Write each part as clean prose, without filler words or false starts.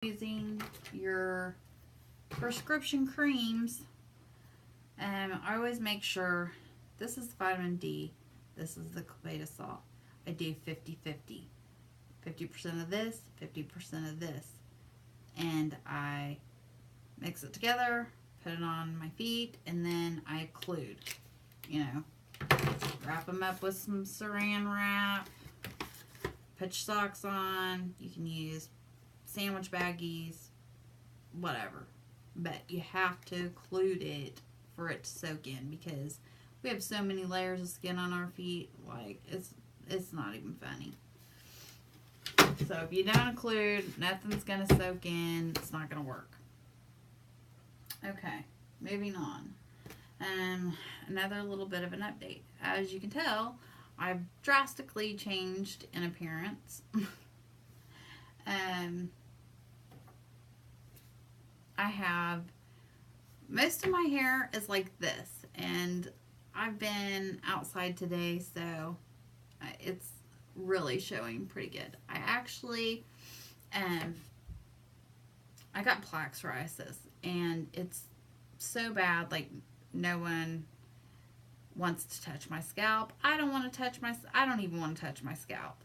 using your prescription creams, I always make sure this is vitamin D, this is the beta salt. I do 50-50. 50% of this, 50% of this. And I mix it together, put it on my feet, and then I occlude. You know, wrap them up with some saran wrap, put your socks on. You can use sandwich baggies, whatever. But you have to occlude it for it to soak in, because we have so many layers of skin on our feet, like it's not even funny. So if you don't occlude, nothing's gonna soak in. It's not gonna work. Okay, moving on. Another little bit of an update. As you can tell, I've drastically changed in appearance. I have, most of my hair is like this, and I've been outside today, so it's really showing pretty good. I actually, I got plaque psoriasis, and it's so bad, like no one wants to touch my scalp. I don't even want to touch my scalp.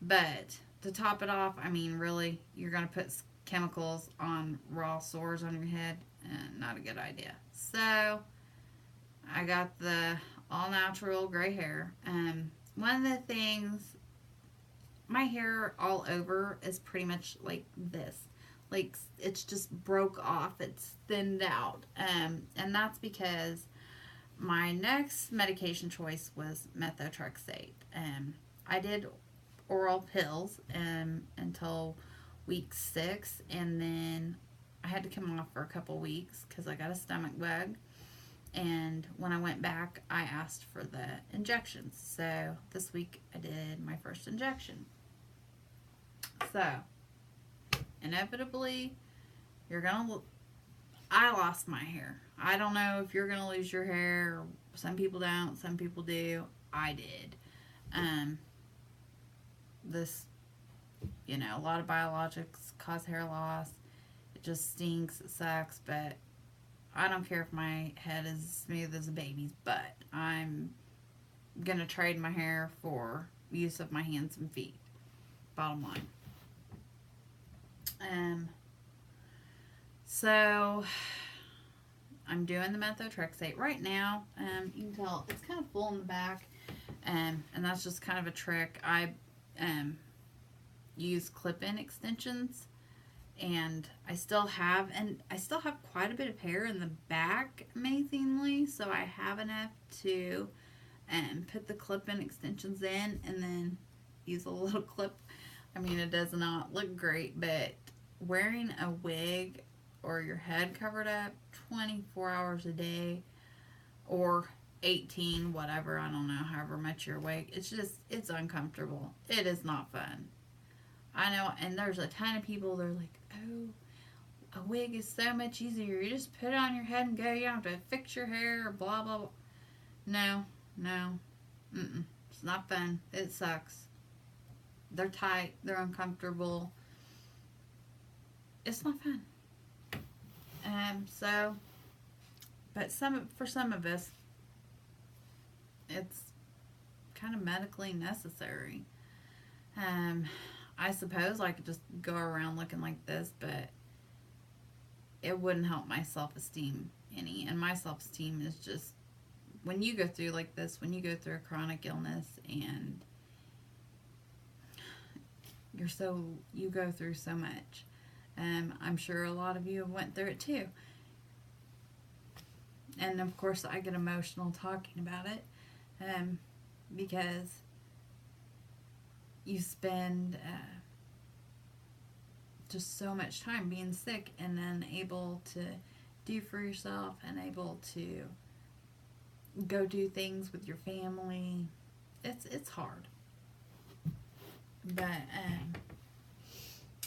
But to top it off, I mean, really, you're going to put chemicals on raw sores on your head? Not a good idea. So I got the all natural gray hair. One of the things, my hair all over is pretty much like this. Like, it's just broke off. It's thinned out. And that's because my next medication choice was methotrexate. I did oral pills until week 6, and then I had to come off for a couple weeks because I got a stomach bug. And when I went back, I asked for the injections. So this week I did my first injection. So inevitably, I lost my hair. I don't know if you're gonna lose your hair. Some people don't, some people do. I did. A lot of biologics cause hair loss. It just stinks, it sucks, but I don't care if my head is smooth as a baby's butt. I'm gonna trade my hair for use of my hands and feet. Bottom line. So I'm doing the methotrexate right now. You can tell it's kind of full in the back, and that's just kind of a trick. I use clip-in extensions, and I still have quite a bit of hair in the back, amazingly. So I have enough to put the clip-in extensions in, and then use a little clip. I mean, it does not look great, but wearing a wig or your head covered up 24 hours a day, or 18, whatever, I don't know, however much you're awake, it's uncomfortable. It is not fun. I know, and there's a ton of people, they're like, oh, a wig is so much easier. You just put it on your head and go. You don't have to fix your hair, blah, blah, blah. No. It's not fun. It sucks. They're tight. They're uncomfortable. It's not fun. But for some of us, it's kind of medically necessary. I suppose I could just go around looking like this, but it wouldn't help my self-esteem any. And my self-esteem is just, when you go through like this, when you go through a chronic illness and you go through so much. I'm sure a lot of you have went through it too. And of course I get emotional talking about it, because you spend just so much time being sick and then able to do for yourself and able to go do things with your family. It's hard. But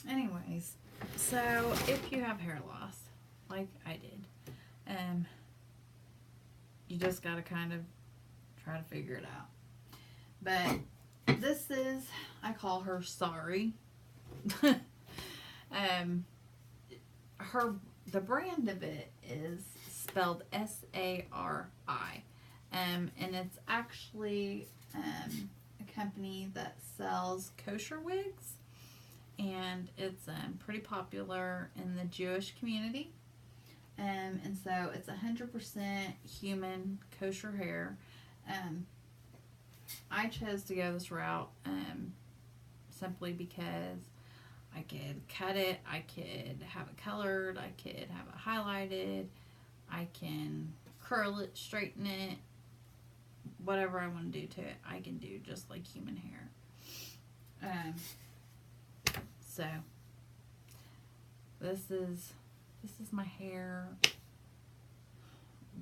anyways, so if you have hair loss like I did, you just gotta kind of try to figure it out. But this is, I call her Sorry. The brand of it is spelled Sari. And it's actually a company that sells kosher wigs, and it's pretty popular in the Jewish community. And so it's 100% human kosher hair. I chose to go this route simply because I could cut it, I could have it colored, I could have it highlighted, I can curl it, straighten it, whatever I want to do to it, I can do just like human hair. So this is my hair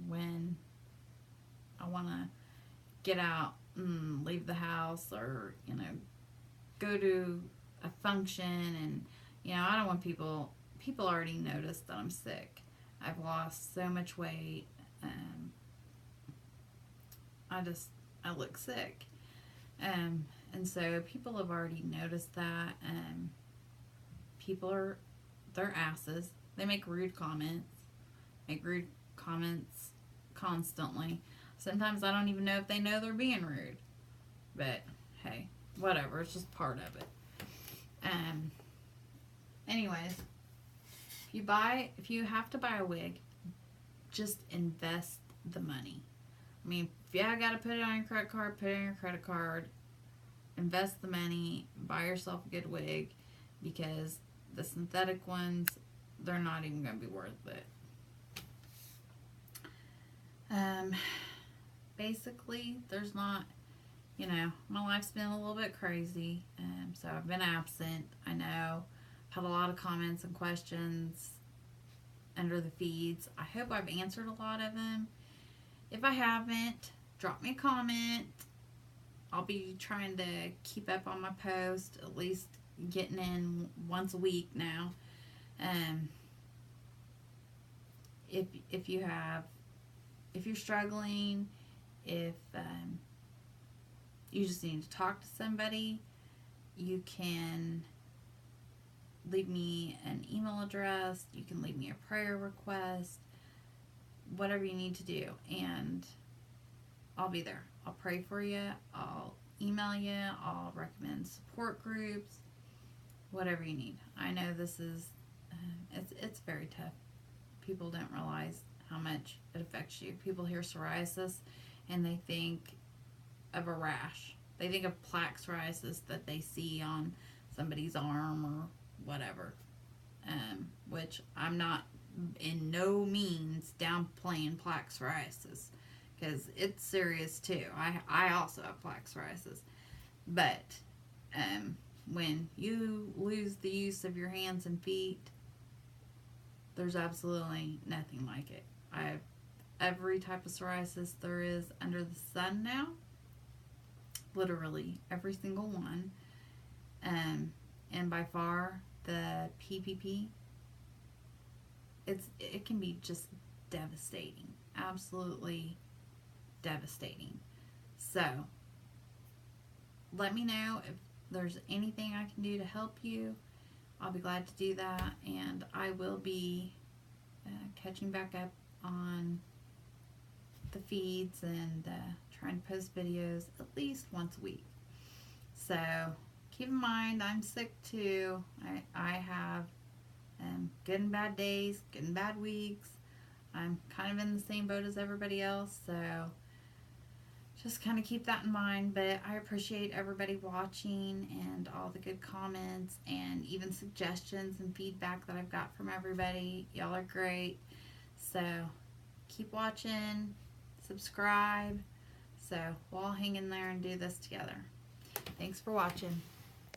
when I want to get out and leave the house, or go to a function, and I don't want people already notice that I'm sick. I've lost so much weight. I look sick. And so people have already noticed that. People are, they're asses. They make rude comments. Constantly. Sometimes I don't even know if they know they're being rude. But hey, whatever. It's just part of it. Anyways, if you have to buy a wig, just invest the money. I mean, if you got to put it on your credit card, put it on your credit card. Invest the money. Buy yourself a good wig, because the synthetic ones, they're not even going to be worth it. Basically, there's not, my life's been a little bit crazy. So I've been absent. I know. I've had a lot of comments and questions under the feeds. I hope I've answered a lot of them. If I haven't, drop me a comment. I'll be trying to keep up on my post, at least getting in once a week now. If you're struggling, if you just need to talk to somebody, you can leave me an email address, you can leave me a prayer request, whatever you need to do, and I'll be there. I'll pray for you, I'll email you, I'll recommend support groups, whatever you need. I know this is, it's very tough. People don't realize how much it affects you. People hear psoriasis and they think of a rash. They think of plaque psoriasis that they see on somebody's arm or whatever. Which I'm not in no means downplaying plaque psoriasis, because it's serious too. I also have plaque psoriasis. But when you lose the use of your hands and feet, there's absolutely nothing like it. I have every type of psoriasis there is under the sun now. Literally every single one. And by far the PPP, it can be just devastating. Absolutely devastating. So let me know if there's anything I can do to help you. I'll be glad to do that, and I will be catching back up on the feeds and trying to post videos at least once a week. So keep in mind, I'm sick too. I have good and bad days, good and bad weeks. I'm kind of in the same boat as everybody else, so just kind of keep that in mind. But I appreciate everybody watching and all the good comments and even suggestions and feedback that I've got from everybody. Y'all are great. So keep watching, subscribe. So we'll all hang in there and do this together. Thanks for watching.